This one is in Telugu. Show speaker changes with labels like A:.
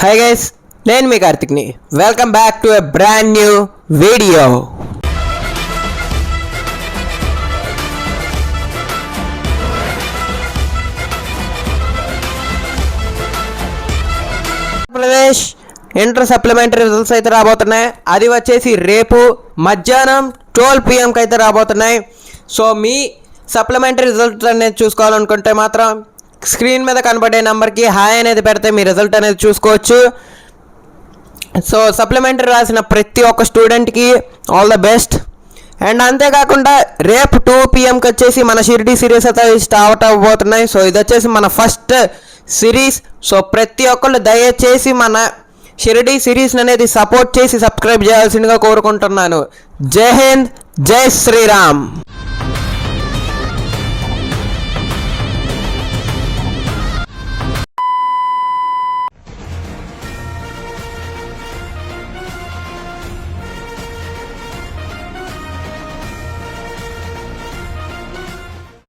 A: హాయ్ గైస్, నేను మీ కార్తిక్ని. Welcome back to a brand new video. Andhra Pradesh inter supplementary results అయితే రాబోతున్నాయి. అది వచ్చేసి రేపు మధ్యాహ్నం 12 PM అయితే రాబోతున్నాయి. సో మీ సప్లిమెంటరీ రిజల్ట్ అనేది చూసుకోవాలనుకుంటే మాత్రం స్క్రీన్ మీద కనబడే నెంబర్కి హాయ్ అనేది పెడితే మీ రిజల్ట్ అనేది చూసుకోవచ్చు. సో సప్లిమెంటరీ రాసిన ప్రతి ఒక్క స్టూడెంట్కి ఆల్ ద బెస్ట్. అండ్ అంతేకాకుండా రేపు 2 PMకి వచ్చేసి మన షిరిడి సిరీస్ అయితే స్టార్ట్ అవ్వబోతున్నాయి. సో ఇది వచ్చేసి మన ఫస్ట్ సిరీస్. సో ప్రతి ఒక్కళ్ళు దయచేసి మన షిరిడి సిరీస్ అనేది సపోర్ట్ చేసి సబ్స్క్రైబ్ చేయాల్సిందిగా కోరుకుంటున్నాను. జై హింద్, జై శ్రీరామ్.